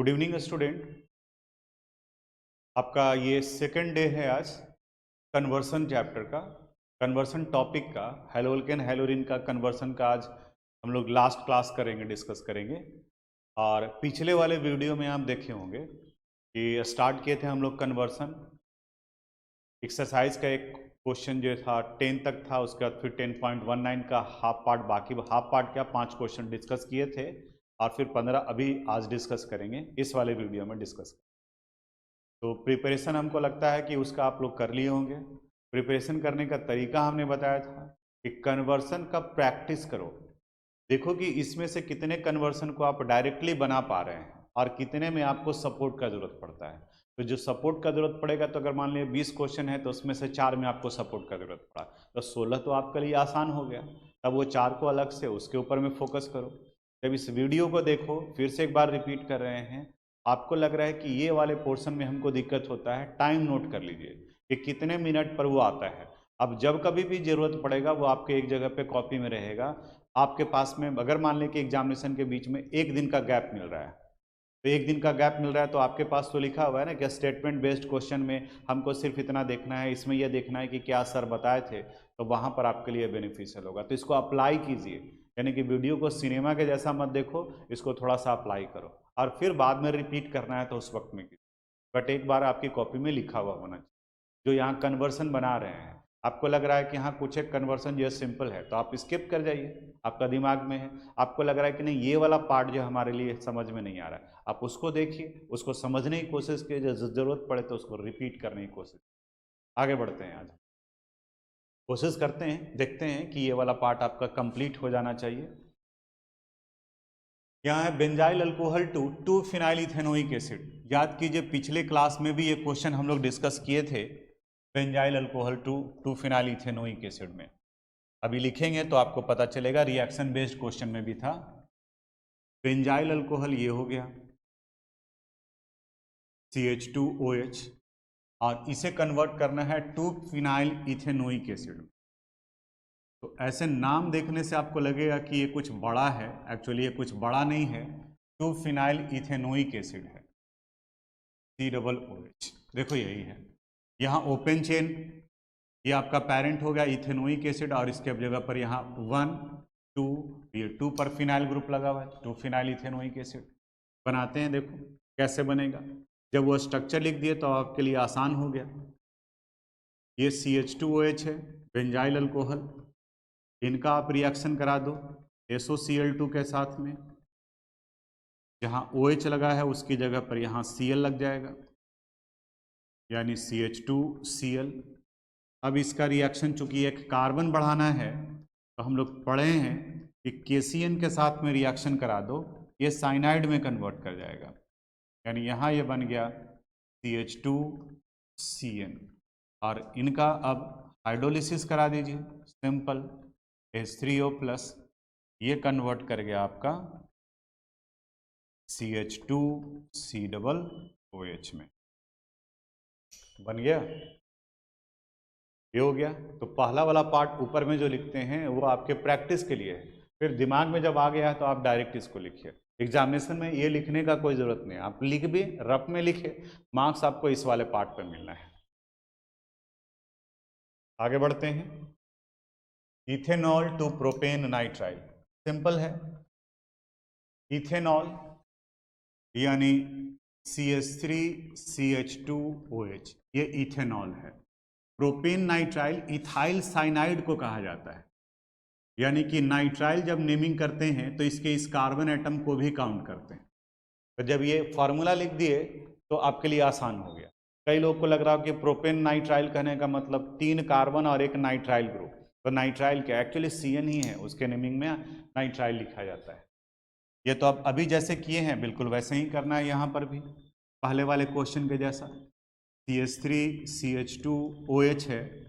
Good evening student. आपका ये second day है आज कन्वर्सन चैप्टर का, कन्वर्सन टॉपिक का, हेलोल्केन हेलोरिन का कन्वर्सन का आज हम लोग लास्ट क्लास करेंगे, डिस्कस करेंगे। और पिछले वाले वीडियो में आप देखे होंगे कि स्टार्ट किए थे हम लोग कन्वर्सन एक्सरसाइज का। एक क्वेश्चन जो था 10 तक था, उसके बाद फिर 10.19 का हाफ पार्ट, बाकी हाफ पार्ट क्या 5 क्वेश्चन डिस्कस किए थे और फिर 15 अभी आज डिस्कस करेंगे, इस वाले वीडियो में डिस्कस। तो प्रिपरेशन हमको लगता है कि उसका आप लोग कर लिए होंगे। प्रिपरेशन करने का तरीका हमने बताया था कि कन्वर्सन का प्रैक्टिस करो, देखो कि इसमें से कितने कन्वर्सन को आप डायरेक्टली बना पा रहे हैं और कितने में आपको सपोर्ट का जरूरत पड़ता है। तो जो सपोर्ट का जरूरत पड़ेगा, तो अगर मान लिया 20 क्वेश्चन है तो उसमें से 4 में आपको सपोर्ट का जरूरत पड़ा, तो 16 तो आपके लिए आसान हो गया। तब वो 4 को अलग से उसके ऊपर में फोकस करो। जब इस वीडियो को देखो, फिर से एक बार रिपीट कर रहे हैं, आपको लग रहा है कि ये वाले पोर्शन में हमको दिक्कत होता है, टाइम नोट कर लीजिए कि कितने मिनट पर वो आता है। अब जब कभी भी जरूरत पड़ेगा वो आपके एक जगह पे कॉपी में रहेगा आपके पास में। अगर मान लें कि एग्जामिनेशन के बीच में एक दिन का गैप मिल रहा है, तो एक दिन का गैप मिल रहा है तो आपके पास तो लिखा हुआ है ना कि स्टेटमेंट बेस्ड क्वेश्चन में हमको सिर्फ इतना देखना है, इसमें यह देखना है कि क्या सर बताए थे, तो वहां पर आपके लिए बेनिफिशियल होगा। तो इसको अप्लाई कीजिए, यानी कि वीडियो को सिनेमा के जैसा मत देखो, इसको थोड़ा सा अप्लाई करो और फिर बाद में रिपीट करना है तो उस वक्त में कीजिए। बट एक बार आपकी कॉपी में लिखा हुआ होना चाहिए। जो यहाँ कन्वर्सन बना रहे हैं, आपको लग रहा है कि हाँ कुछ एक कन्वर्सन जो सिंपल है तो आप स्किप कर जाइए, आपका दिमाग में है। आपको लग रहा है कि नहीं ये वाला पार्ट जो हमारे लिए समझ में नहीं आ रहा है, आप उसको देखिए, उसको समझने की कोशिश कीजिए, जरूरत पड़े तो उसको रिपीट करने की कोशिश। आगे बढ़ते हैं, आज कोशिश करते हैं, देखते हैं कि ये वाला पार्ट आपका कंप्लीट हो जाना चाहिए। यहाँ है benzyl alcohol to 2 phenyl ethanoic acid. याद कीजिए पिछले क्लास में भी ये क्वेश्चन हम लोग डिस्कस किए थे, benzyl alcohol to 2 phenyl ethanoic acid में। अभी लिखेंगे तो आपको पता चलेगा, रिएक्शन बेस्ड क्वेश्चन में भी था। बेंजाइल अल्कोहल ये हो गया CH2OH, और इसे कन्वर्ट करना है 2 फिनाइल इथेनोइक एसिड में। तो ऐसे नाम देखने से आपको लगेगा कि ये कुछ बड़ा है, एक्चुअली ये कुछ बड़ा नहीं है, 2 फिनाइल इथेनोइक एसिड है, COOH। देखो यही है, यहाँ ओपन चेन, ये आपका पेरेंट हो गया इथेनोइक एसिड, और इसके जगह पर यहाँ 1 2, ये 2 पर फिनाइल ग्रुप लगा हुआ है, 2 फिनाइल इथेनोइक एसिड बनाते हैं। देखो कैसे बनेगा, जब वो स्ट्रक्चर लिख दिए तो आपके लिए आसान हो गया। ये CH2OH है, बेंजाइल अल्कोहल, इनका आप रिएक्शन करा दो SOCl2 के साथ में। जहाँ OH लगा है उसकी जगह पर यहाँ Cl लग जाएगा, यानी CH2Cl। अब इसका रिएक्शन चूंकि एक कार्बन बढ़ाना है, तो हम लोग पढ़े हैं कि KCN के साथ में रिएक्शन करा दो, ये साइनाइड में कन्वर्ट कर जाएगा, यानी यहाँ ये बन गया CH2CN। और इनका अब हाइड्रोलिसिस करा दीजिए, सिंपल H3O+, ये कन्वर्ट कर गया आपका CH2COOH में, बन गया, ये हो गया। तो पहला वाला पार्ट ऊपर में जो लिखते हैं वो आपके प्रैक्टिस के लिए है, फिर दिमाग में जब आ गया है तो आप डायरेक्ट इसको लिखिए। एग्जामिनेशन में ये लिखने का कोई जरूरत नहीं, आप लिख भी रफ में लिखे, मार्क्स आपको इस वाले पार्ट पर मिलना है। आगे बढ़ते हैं, ethanol to propane nitrile, simple है। इथेनॉल यानी CH3CH2OH, ये इथेनॉल है। प्रोपेन नाइट्राइल इथाइल साइनाइड को कहा जाता है, यानी कि नाइट्राइल जब नेमिंग करते हैं तो इसके इस कार्बन एटम को भी काउंट करते हैं। तो जब ये फॉर्मूला लिख दिए तो आपके लिए आसान हो गया। कई लोग को लग रहा हो कि प्रोपेन नाइट्राइल कहने का मतलब 3 कार्बन और एक नाइट्राइल ग्रुप, तो नाइट्राइल क्या, एक्चुअली CN ही है, उसके नेमिंग में नाइट्राइल लिखा जाता है। ये तो अब अभी जैसे किए हैं बिल्कुल वैसे ही करना है, यहाँ पर भी पहले वाले क्वेश्चन के जैसा। CH3CH2OH है,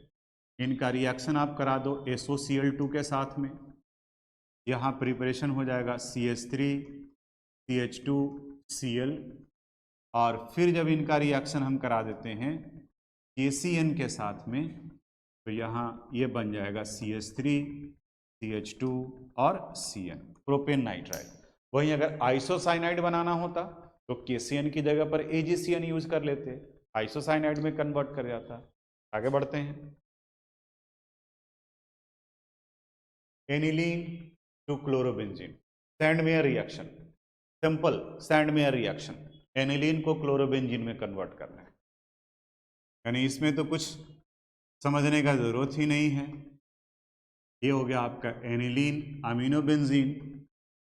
इनका रिएक्शन आप करा दो SOCl2 के साथ में, यहाँ प्रिपरेशन हो जाएगा CH3CH2Cl, और फिर जब इनका रिएक्शन हम करा देते हैं KCN के साथ में, तो यहाँ ये बन जाएगा CH3CH2 और CN, प्रोपेन नाइट्राइल। वहीं अगर आइसोसाइनाइड बनाना होता तो KCN की जगह पर AgCN यूज कर लेते, आइसोसाइनाइड में कन्वर्ट कर जाता। आगे बढ़ते हैं। Aniline to chlorobenzene, Sandmeyer reaction, simple Sandmeyer reaction, aniline को क्लोरोबेंजीन में कन्वर्ट करना है, यानी इसमें तो कुछ समझने का जरूरत ही नहीं है। ये हो गया आपका एनिलीन अमीनोबेंजीन,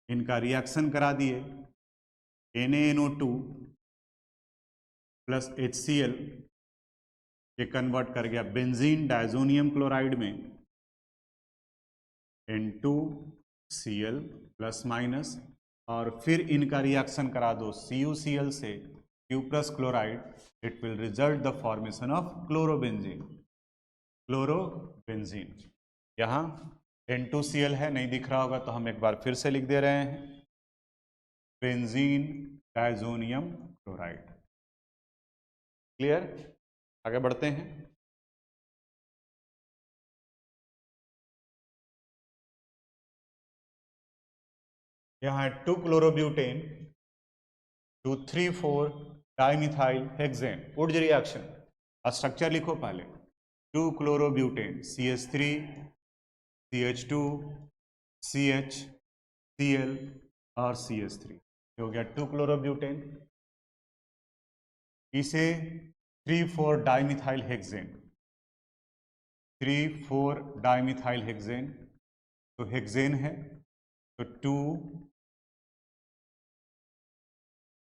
इनका रिएक्शन करा दिए, NaNO2 प्लस HCl, ये कन्वर्ट कर गया बेंजीन डायजोनियम क्लोराइड में, N2Cl प्लस माइनस, और फिर इनका रिएक्शन करा दो CuCl से Q plus chloride, it will result the formation of chlorobenzene. Chlorobenzene यहाँ N2Cl है, नहीं दिख रहा होगा तो हम एक बार फिर से लिख दे रहे हैं, बेंजीन डायजोनियम क्लोराइड। क्लियर? आगे बढ़ते हैं। यहाँ 2 chlorobutane to 3,4 dimethyl hexane, Wurtz reaction. Structure लिखो पहले, 2 chlorobutane CH3 CH2 CH Cl और CH3, हो गया 2 क्लोरोब्यूटेन। इसे 3,4 डाइमिथाइल हेक्सेन, 3,4 डाइमिथाइल हेक्सेन, तो हेक्सेन है तो 2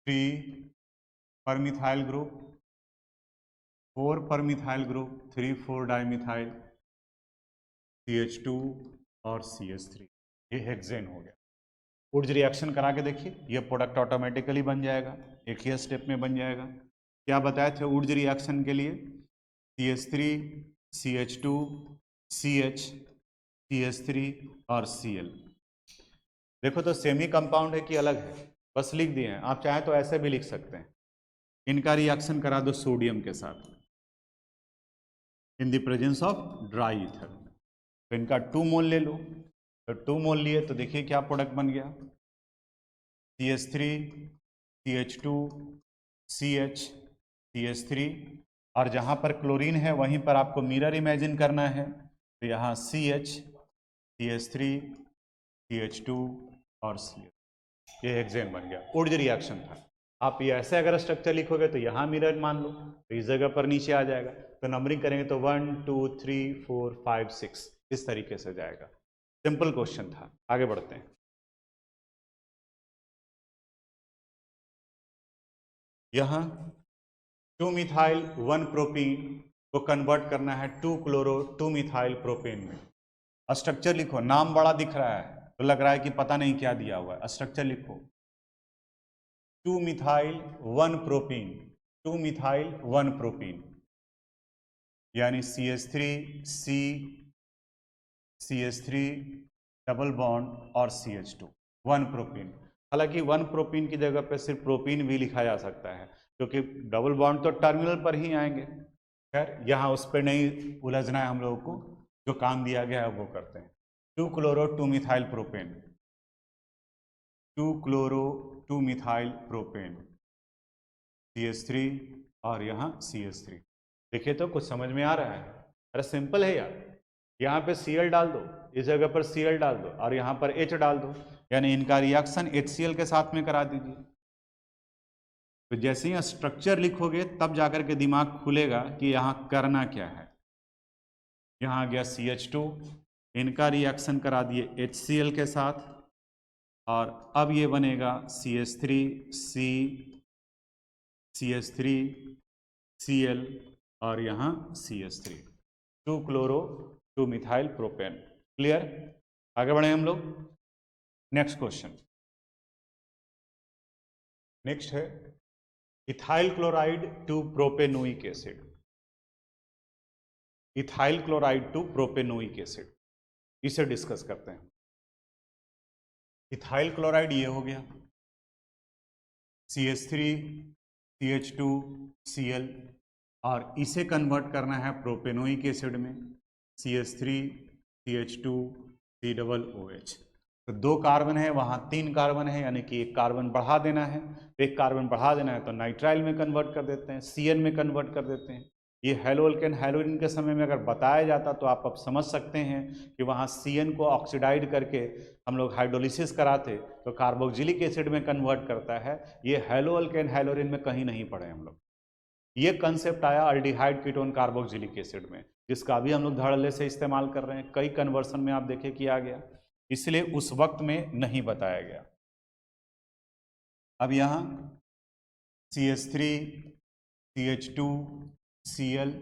3 पर मिथाइल ग्रुप, 4 पर मिथाइल ग्रुप, 3,4 डाइमिथाइल, CH2 और CH3, ये हेक्सेन हो गया। वुड्स रिएक्शन करा के देखिए, ये प्रोडक्ट ऑटोमेटिकली बन जाएगा, एक ही स्टेप में बन जाएगा। क्या बताए थे वुड्स रिएक्शन के लिए? CH3 CH2 CH CH3 और Cl। देखो तो सेमी कंपाउंड है कि अलग है, बस लिख दिए हैं, आप चाहे तो ऐसे भी लिख सकते हैं। इनका रिएक्शन करा दो सोडियम के साथ in the presence of dry ether, तो इनका 2 मोल ले लो, तो 2 मोल लिए तो देखिए क्या प्रोडक्ट बन गया, CH3 CH2 CH CH3, और जहाँ पर क्लोरीन है वहीं पर आपको मिरर इमेजिन करना है, तो यहाँ CH CH3 CH2 और CH, ये हेक्सेन बन गया। वुड्स रिएक्शन था। आप ये ऐसे अगर स्ट्रक्चर लिखोगे तो यहाँ मिरर मान लो, तो इस जगह पर नीचे आ जाएगा, तो नंबरिंग करेंगे तो 1 2 3 4 5 6 इस तरीके से जाएगा। सिंपल क्वेश्चन था। आगे बढ़ते हैं। यहाँ 2 मिथाइल 1 प्रोपीन को कन्वर्ट करना है 2 क्लोरो 2 मिथाइल प्रोपेन में। स्ट्रक्चर लिखो, नाम बड़ा दिख रहा है तो लग रहा है कि पता नहीं क्या दिया हुआ है, स्ट्रक्चर लिखो, 2 मिथाइल 1 प्रोपीन, 2 मिथाइल 1 प्रोपीन, यानी CH3 C CH3 double bond और CH2 1 प्रोपीन। हालांकि 1 प्रोपीन की जगह पे सिर्फ प्रोपीन भी लिखा जा सकता है, क्योंकि डबल बॉन्ड तो टर्मिनल पर ही आएंगे। खैर यहाँ उस पर नहीं उलझना है हम लोगों को, जो काम दिया गया है वो करते हैं। 2 chloro 2 methyl propane, 2 chloro 2 methyl propane, CH3 और यहाँ CH3। देखिए तो कुछ समझ में आ रहा है? अरे सिंपल है यार, यहाँ पे Cl डाल दो, इस जगह पर Cl डाल दो और यहाँ पर H डाल दो, यानी इनका रिएक्शन HCl के साथ में करा दीजिए। तो जैसे ही स्ट्रक्चर लिखोगे तब जाकर के दिमाग खुलेगा कि यहाँ करना क्या है। यहाँ आ गया CH2, इनका रिएक्शन करा दिए HCl के साथ, और अब ये बनेगा CH3 C CH3 Cl और यहाँ CH3, 2 chloro 2 methyl propane. Clear? आगे बढ़े हम लोग। नेक्स्ट क्वेश्चन, नेक्स्ट है ethyl chloride to propanoic acid, ethyl chloride to propanoic acid, इसे डिस्कस करते हैं। इथाइल क्लोराइड ये हो गया, CH3 CH2 Cl, और इसे कन्वर्ट करना है प्रोपेनोइक एसिड में, CH3 CH2 COOH। तो 2 कार्बन है, वहाँ 3 कार्बन है, यानी कि 1 कार्बन बढ़ा देना है। तो 1 कार्बन बढ़ा देना है तो नाइट्राइल में कन्वर्ट कर देते हैं, CN में कन्वर्ट कर देते हैं। ये हेलोअल्केन हेलोरिन के समय में अगर बताया जाता तो आप अब समझ सकते हैं कि वहाँ CN को ऑक्सीडाइड करके हम लोग हाइड्रोलिसिस कराते तो कार्बोक्सिलिक एसिड में कन्वर्ट करता है। ये हेलोअल्केन हेलोरिन में कहीं नहीं पढ़े हम लोग। ये कंसेप्ट आया अल्डिहाइड कीटोन कार्बोक्सिलिक एसिड में, जिसका भी हम लोग धड़ल्ले से इस्तेमाल कर रहे हैं। कई कन्वर्सन में आप देखिए किया गया, इसलिए उस वक्त में नहीं बताया गया। अब यहाँ CH3 CH2 Cl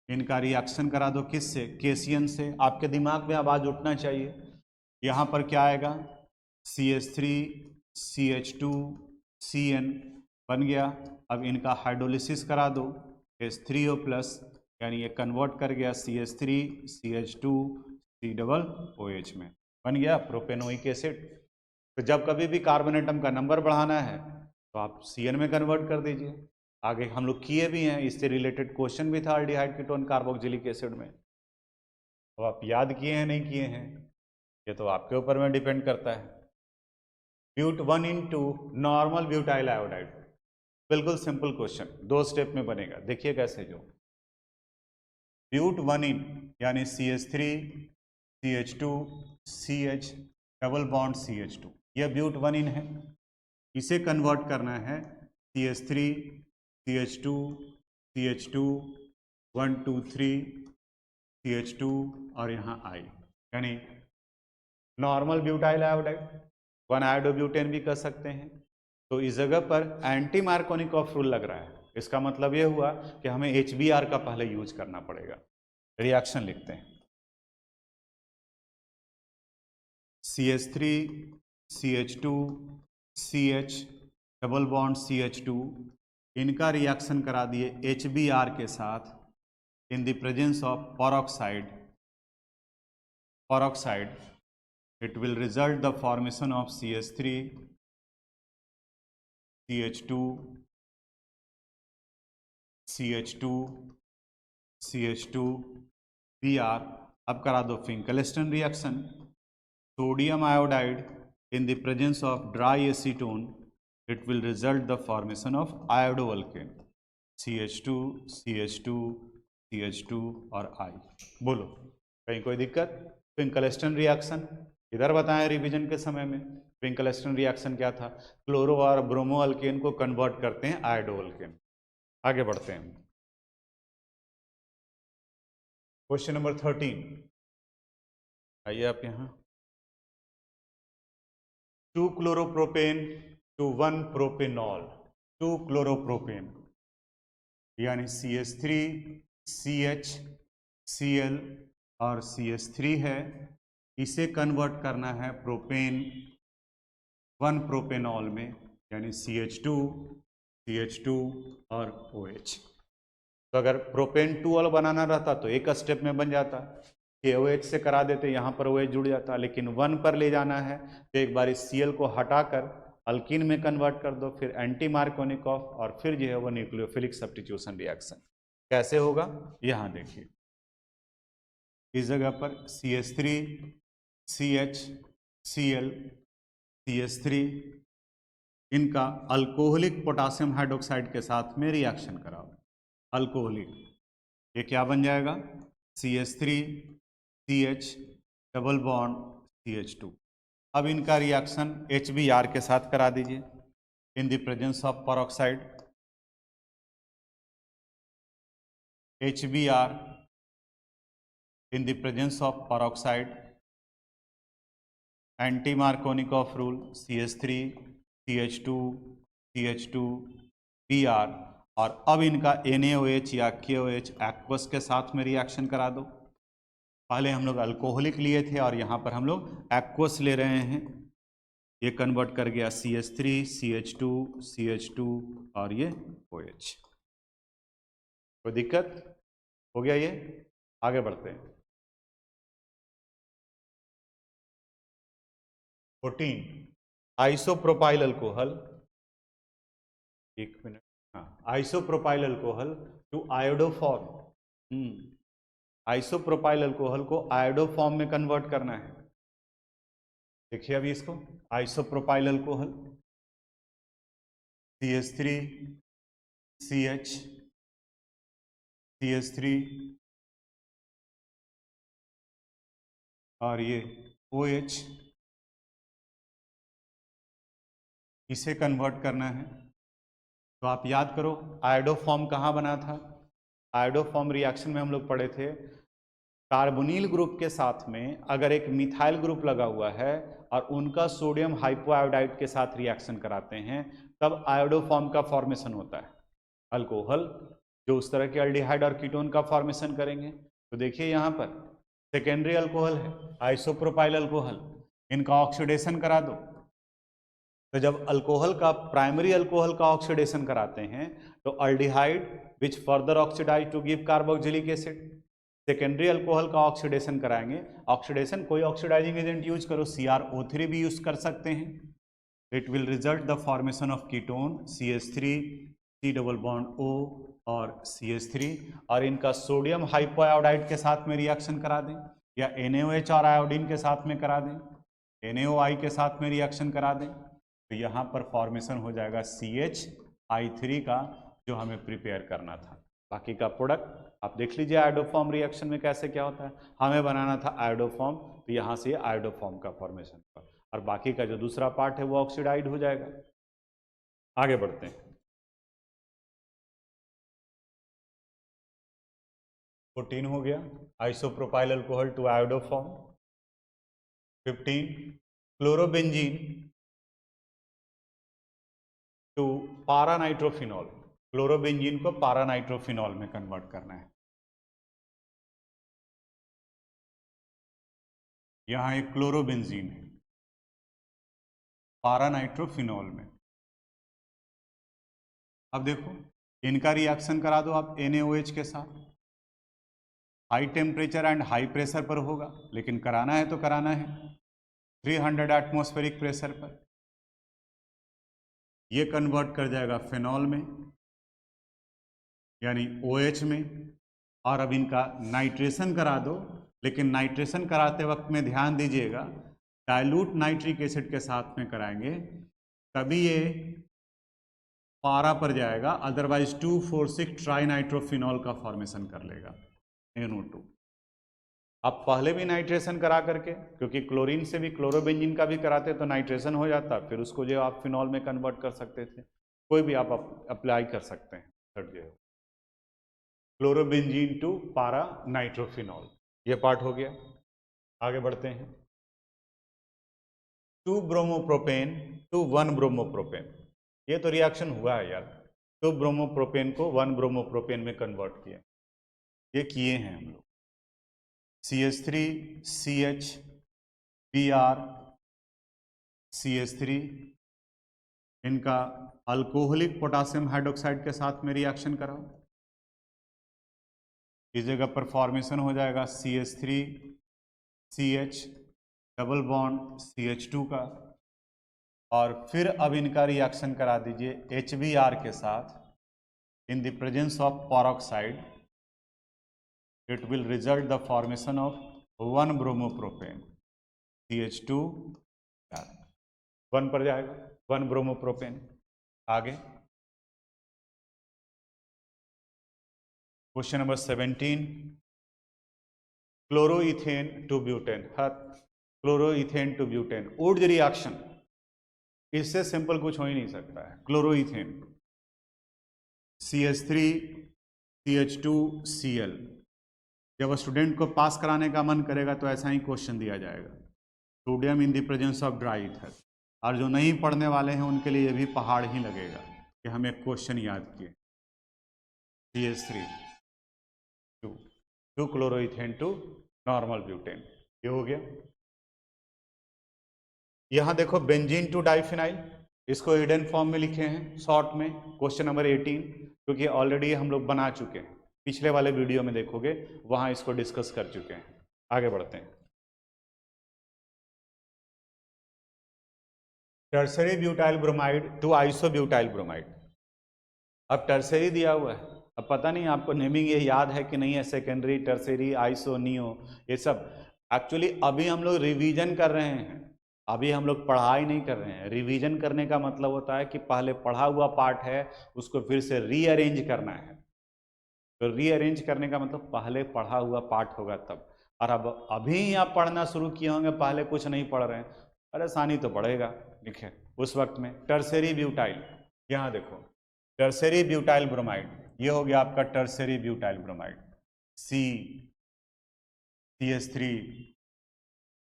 इनका रिएक्शन करा दो, किससे? केसियन से। आपके दिमाग में अब आज उठना चाहिए, यहाँ पर क्या आएगा? CH3 CH2 Cn बन गया। अब इनका हाइड्रोलिसिस करा दो H3O+, यानी ये कन्वर्ट कर गया CH3 CH2 COOH में, बन गया प्रोपेनोइक एसिड। तो जब कभी भी कार्बन एटम का नंबर बढ़ाना है तो आप CN में कन्वर्ट कर दीजिए। आगे हम लोग किए भी हैं, इससे रिलेटेड क्वेश्चन भी था अल्डिहाइड कीटोन कार्बोक्सिलिक एसिड में। तो आप याद किए हैं नहीं किए हैं, ये तो आपके ऊपर में डिपेंड करता है। ब्यूट 1 into नॉर्मल ब्यूटाइल आयोडाइड, बिल्कुल सिंपल क्वेश्चन, 2 स्टेप में बनेगा। देखिए कैसे, जो ब्यूट 1 in यानी CH3 CH2 CH double bond CH2, यह ब्यूट 1 in है। इसे कन्वर्ट करना है CH3 CH2 CH2 1 2 3 CH2 और यहाँ I, यानी नॉर्मल ब्यूटाइल आयोडाइड, 1 आयोडोब्यूटेन भी कह सकते हैं। तो इस जगह पर एंटी मार्कोनिकॉफ रूल लग रहा है। इसका मतलब यह हुआ कि हमें HBr का पहले यूज करना पड़ेगा। रिएक्शन लिखते हैं, CH3 CH2 CH double bond CH2, इनका रिएक्शन करा दिए HBr के साथ in the presence of peroxide, it will result the formation of CH3 CH2 CH2 CH2 Br। अब करा दो Finkelstein reaction, sodium iodide in the presence of dry acetone, it will result the formation of iodoalkane, CH2 CH2 CH2 और I। बोलो कहीं कोई दिक्कत? फिंकलस्टन reaction इधर बताएं रिवीजन के समय में। फिंकलस्टन रिएक्शन क्या था? क्लोरो और ब्रोमो अल्केन को कन्वर्ट करते हैं आयोडोअल्केन। आगे बढ़ते हैं, क्वेश्चन नंबर 13। आइए आप यहाँ, 2 क्लोरोप्रोपेन to 1 प्रोपेनॉल, 2 क्लोरोप्रोपेन यानी CH3 CH Cl और CH3 है, इसे कन्वर्ट करना है प्रोपेन 1 प्रोपेनॉल में, यानी CH2 CH2 और OH। तो अगर प्रोपेन 2 बनाना रहता तो एक स्टेप में बन जाता, KOH से करा देते, यहाँ पर OH जुड़ जाता। लेकिन 1 पर ले जाना है तो एक बार इस Cl को हटाकर अल्कीन में कन्वर्ट कर दो, फिर एंटी मार्कोनिकॉफ और फिर जो है वो न्यूक्लियोफिलिक सब्स्टिट्यूशन रिएक्शन। कैसे होगा यहाँ देखिए, इस जगह पर CH3 CH Cl CH3, इनका अल्कोहलिक पोटासियम हाइड्रोक्साइड के साथ में रिएक्शन कराओ, अल्कोहलिक, ये क्या बन जाएगा? CH3 CH double bond CH2। अब इनका रिएक्शन HBr के साथ करा दीजिए इन the presence of peroxide, HBr in the presence of peroxide, anti Markovnikov rule, CH3 CH2 CH2 Br, और अब इनका NaOH या KOH एक्वस के साथ में रिएक्शन करा दो। पहले हम लोग अल्कोहलिक लिए थे और यहाँ पर हम लोग एक्वस ले रहे हैं, ये कन्वर्ट कर गया CH3 CH2 CH2 और ये OH। कोई दिक्कत हो गया? ये आगे बढ़ते हैं, 14 आइसोप्रोपाइल अल्कोहल, एक मिनट, हाँ, isopropyl alcohol to iodoform. Isopropyl alcohol को आयोडोफॉर्म में कन्वर्ट करना है। देखिए अभी इसको, isopropyl alcohol CH3 CH CH3 और ये OH, इसे कन्वर्ट करना है। तो आप याद करो आयोडोफॉर्म कहाँ बना था। आयोडोफॉर्म रिएक्शन में हम लोग पढ़े थे, कार्बोनिल ग्रुप के साथ में अगर एक मिथाइल ग्रुप लगा हुआ है और उनका सोडियम हाइपोआयोडाइड के साथ रिएक्शन कराते हैं तब आयोडोफॉर्म का फॉर्मेशन होता है। अल्कोहल जो उस तरह के अल्डिहाइड और कीटोन का फॉर्मेशन करेंगे। तो देखिए यहाँ पर सेकेंडरी अल्कोहल है, आइसोप्रोपाइल अल्कोहल, इनका ऑक्सीडेशन करा दो। तो जब अल्कोहल का प्राइमरी अल्कोहल का ऑक्सीडेशन कराते हैं तो aldehyde which further oxidise to give carboxylic acid, secondary alcohol का ऑक्सीडेशन कराएंगे। ऑक्सीडेशन कोई ऑक्सीडाइजिंग एजेंट यूज करो, CrO3 भी यूज कर सकते हैं। It will result the formation of ketone CH3 C double bond O और CH3, और इनका सोडियम हाइपोआयोडाइड के साथ में रिएक्शन करा दें या NaOH और आयोडीन के साथ में करा दें, NaOI के साथ में रिएक्शन करा दें, तो यहाँ पर फॉर्मेशन हो जाएगा CH(I3) का, जो हमें प्रिपेयर करना था। बाकी का प्रोडक्ट आप देख लीजिए आयोडोफॉर्म रिएक्शन में कैसे क्या होता है। हमें बनाना था आयोडोफॉर्म, तो यहाँ से आयोडोफॉर्म का फॉर्मेशन होगा और बाकी का जो दूसरा पार्ट है वो ऑक्सीडाइड हो जाएगा। आगे बढ़ते हैं। 14 हो गया, isopropyl alcohol to iodoform. 15 chlorobenzene to paranitrophenol, chlorobenzene को पारानाइट्रोफिनॉल में कन्वर्ट करना है। यहाँ एक क्लोरोबेंजीन है पारानाइट्रोफिनॉल में। अब देखो इनका रिएक्शन करा दो आप NaOH के साथ। High temperature and high pressure पर होगा, लेकिन कराना है तो कराना है 300 एटमॉस्फेरिक प्रेशर पर। ये कन्वर्ट कर जाएगा फिनॉल में यानी OH में। और अब इनका नाइट्रेशन करा दो, लेकिन नाइट्रेशन कराते वक्त में ध्यान दीजिएगा डाइल्यूट नाइट्रिक एसिड के साथ में कराएंगे तभी ये पारा पर जाएगा, अदरवाइज 2,4,6 ट्राइनाइट्रोफिनॉल का फॉर्मेशन कर लेगा NO2। अब पहले भी नाइट्रेशन करा करके, क्योंकि क्लोरीन से भी क्लोरोबेंजीन का भी कराते तो नाइट्रेशन हो जाता, फिर उसको जो आप फिनॉल में कन्वर्ट कर सकते थे। कोई भी आप अप्लाई कर सकते हैं। थर्ड जो है क्लोरोबेंजीन टू पारा नाइट्रोफिनॉल, ये पार्ट हो गया। आगे बढ़ते हैं। 2 ब्रोमोप्रोपेन टू 1 ब्रोमोप्रोपेन, ये तो रिएक्शन हुआ है यार। 2 ब्रोमोप्रोपेन को 1 ब्रोमोप्रोपेन में कन्वर्ट किया, ये किए हैं हम लोग। CH3 CH Br CH3, इनका अल्कोहलिक पोटासियम हाइड्रोक्साइड के साथ में रिएक्शन कराओ। इस जगह पर फॉर्मेशन हो जाएगा CH3 CH double bond CH2 का, और फिर अब इनका रिएक्शन करा दीजिए HBr के साथ in the presence of peroxide. It will result the formation of 1 bromopropane CH2 1 पर जाएगा 1 ब्रोमोप्रोपेन। आगे question number 17, chloroethane to butane. Chloroethane to butane वुड रिएक्शन, इससे सिंपल कुछ हो ही नहीं सकता है। क्लोरोइथेन CH3 CH2 Cl, जब स्टूडेंट को पास कराने का मन करेगा तो ऐसा ही क्वेश्चन दिया जाएगा, sodium in the presence of dry ether. और जो नहीं पढ़ने वाले हैं उनके लिए ये भी पहाड़ ही लगेगा कि हमें क्वेश्चन याद किए। CH3 2 chloroethane to normal butane, ये हो गया। यहाँ देखो बेंजीन टू डाइफिनाइल, इसको हिडन फॉर्म में लिखे हैं शॉर्ट में, क्वेश्चन नंबर 18, क्योंकि ऑलरेडी हम लोग बना चुके हैं, पिछले वाले वीडियो में देखोगे वहां इसको डिस्कस कर चुके हैं। आगे बढ़ते हैं। Tertiary butyl bromide to isobutyl bromide. अब टर्सरी दिया हुआ है, अब पता नहीं आपको नेमिंग ये याद है कि नहीं है, सेकेंडरी टर्सरी आइसो नियो, ये सब एक्चुअली अभी हम लोग रिवीजन कर रहे हैं। अभी हम लोग पढ़ाई नहीं कर रहे हैं। रिवीजन करने का मतलब होता है कि पहले पढ़ा हुआ पार्ट है उसको फिर से रीअरेंज करना है। तो रीअरेंज करने का मतलब पहले पढ़ा हुआ पार्ट होगा तब। और अब अभी आप पढ़ना शुरू किए होंगे, पहले कुछ नहीं पढ़ रहे हैं, परेशानी तो बढ़ेगा। लिखे उस वक्त में टर्सरी ब्यूटाइल, यहाँ देखो टर्सरी ब्यूटाइल ब्रोमाइड, ये हो गया आपका tertiary butyl bromide, CH3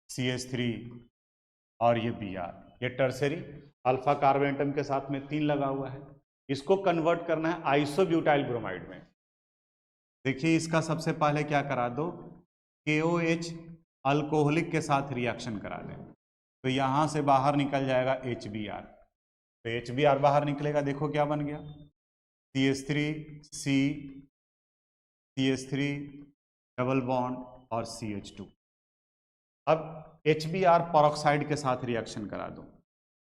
CH3 और ये Br, ये टर्सरी अल्फा कार्बन एटम के साथ में 3 लगा हुआ है। इसको कन्वर्ट करना है आइसोब्यूटाइल ब्रोमाइड में। देखिए इसका सबसे पहले क्या करा दो, KOH अल्कोहलिक के साथ रिएक्शन करा दें, तो यहां से बाहर निकल जाएगा HBr। तो HBr बाहर निकलेगा, देखो क्या बन गया, CH3C CH3 डबल बॉन्ड और CH2। अब HBr परऑक्साइड के साथ रिएक्शन करा दो,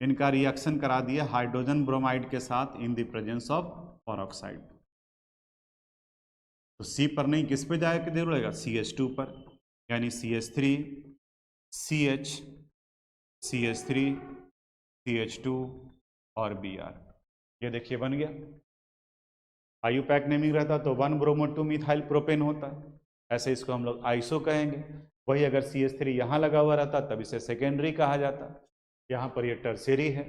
इनका रिएक्शन करा दिया हाइड्रोजन ब्रोमाइड के साथ in the presence of peroxide. तो C पर नहीं, किस पे जाएगा जुड़ेगा, CH2 पर, यानी CH3 CH CH3 CH2 और Br। ये देखिए बन गया। आयुपैक नेमिंग रहता तो 1 ब्रोमो 2 मिथाइल प्रोपेन होता, ऐसे इसको हम लोग आइसो कहेंगे। वही अगर CH3 यहाँ लगा हुआ रहता तब इसे सेकेंडरी कहा जाता, यहाँ पर ये टर्सरी है।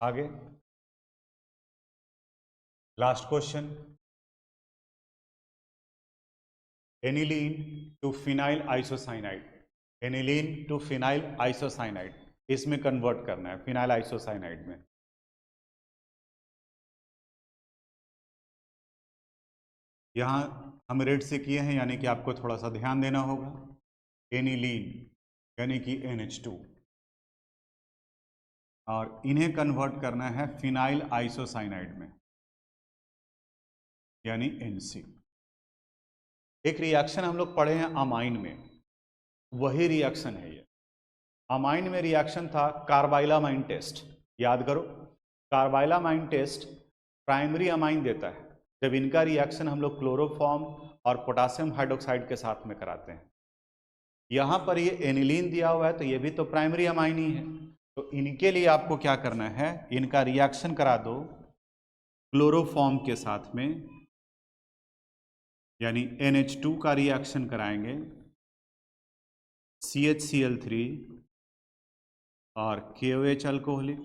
आगे last question, aniline to phenyl isocyanide, aniline to phenyl isocyanide, इसमें कन्वर्ट करना है फिनाइल आइसोसाइनाइड में। यहाँ हम रेड से किए हैं, यानी कि आपको थोड़ा सा ध्यान देना होगा। एनिलीन यानी कि NH2, और इन्हें कन्वर्ट करना है फिनाइल आइसोसाइनाइड में, यानी NC। एक रिएक्शन हम लोग पढ़े हैं अमाइन में, वही रिएक्शन है ये। अमाइन में रिएक्शन था कार्बाइलामाइन टेस्ट, याद करो कार्बाइलामाइन टेस्ट प्राइमरी अमाइन देता है। जब इनका रिएक्शन हम लोग क्लोरोफॉर्म और पोटासियम हाइड्रोक्साइड के साथ में कराते हैं, यहाँ पर ये एनिलीन दिया हुआ है तो ये भी तो प्राइमरी अमाइन ही है। तो इनके लिए आपको क्या करना है, इनका रिएक्शन करा दो क्लोरोफॉर्म के साथ में, यानी NH2 का रिएक्शन कराएंगे CHCl3 और KOH अल्कोहलिक।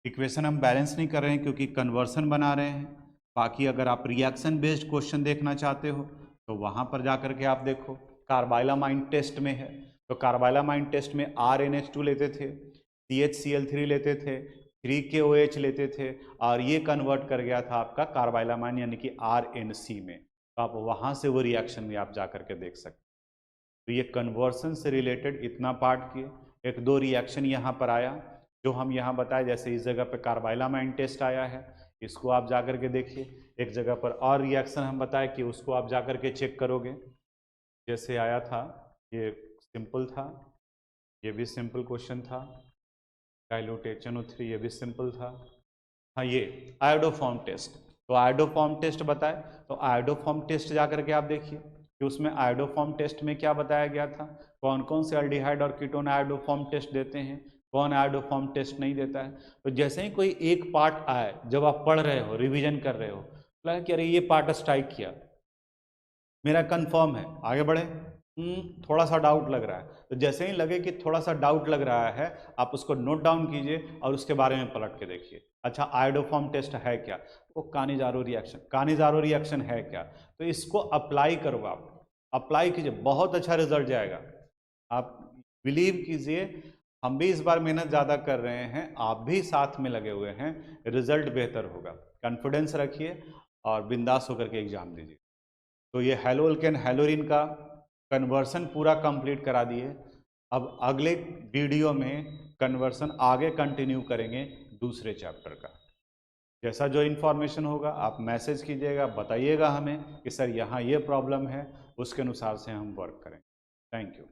इक्वेशन हम बैलेंस नहीं कर रहे हैं क्योंकि कन्वर्सन बना रहे हैं। बाकी अगर आप रिएक्शन बेस्ड क्वेश्चन देखना चाहते हो तो वहाँ पर जा कर के आप देखो, कार्बाइलामाइन टेस्ट में है तो कार्बाइलामाइन टेस्ट में RNH2 लेते थे, CHCl3 लेते थे, 3KOH लेते थे, और ये कन्वर्ट कर गया था आपका कार्बाइलामाइन यानी कि RNC में। तो आप वहाँ से वो रिएक्शन भी आप जा कर के देख सकते। तो ये कन्वर्सन से रिलेटेड इतना पार्ट किए। एक दो रिएक्शन यहाँ पर आया जो हम यहाँ बताए, जैसे इस जगह पे कार्बाइलामाइन टेस्ट आया है, इसको आप जाकर के देखिए। एक जगह पर और रिएक्शन हम बताए कि उसको आप जाकर के चेक करोगे, जैसे आया था ये सिंपल था, ये भी सिंपल क्वेश्चन था, डाइल्यूट HNO3 ये भी सिंपल था। हाँ ये आयोडोफॉर्म टेस्ट, तो आयोडोफॉर्म टेस्ट बताए, तो आयोडोफॉर्म टेस्ट जाकर के आप देखिए कि उसमें आयोडोफॉर्म टेस्ट में क्या बताया गया था, कौन कौन से अल्डिहाइड और कीटोन आयोडोफॉर्म टेस्ट देते हैं, कौन आयोडोफॉर्म टेस्ट नहीं देता है। तो जैसे ही कोई एक पार्ट आए, जब आप पढ़ रहे हो रिवीजन कर रहे हो, लगा कि अरे ये पार्ट स्ट्राइक किया, मेरा कंफर्म है, आगे बढ़े, थोड़ा सा डाउट लग रहा है, तो जैसे ही लगे कि थोड़ा सा डाउट लग रहा है आप उसको नोट डाउन कीजिए और उसके बारे में पलट के देखिए। अच्छा आयोडोफॉर्म टेस्ट है क्या, वो कानिजारो रिएक्शन, कानिजारो रिएक्शन है क्या, तो इसको अप्लाई करो, आप अप्लाई कीजिए, बहुत अच्छा रिजल्ट जाएगा। आप बिलीव कीजिए, हम भी इस बार मेहनत ज़्यादा कर रहे हैं, आप भी साथ में लगे हुए हैं, रिजल्ट बेहतर होगा। कॉन्फिडेंस रखिए और बिंदास होकर के एग्जाम दीजिए। तो ये हैलोअल्केन हैलोरिन का कन्वर्सन पूरा कंप्लीट करा दिए। अब अगले वीडियो में कन्वर्सन आगे कंटिन्यू करेंगे दूसरे चैप्टर का। जैसा जो इन्फॉर्मेशन होगा आप मैसेज कीजिएगा, बताइएगा हमें कि सर यहाँ ये प्रॉब्लम है, उसके अनुसार से हम वर्क करें। Thank you.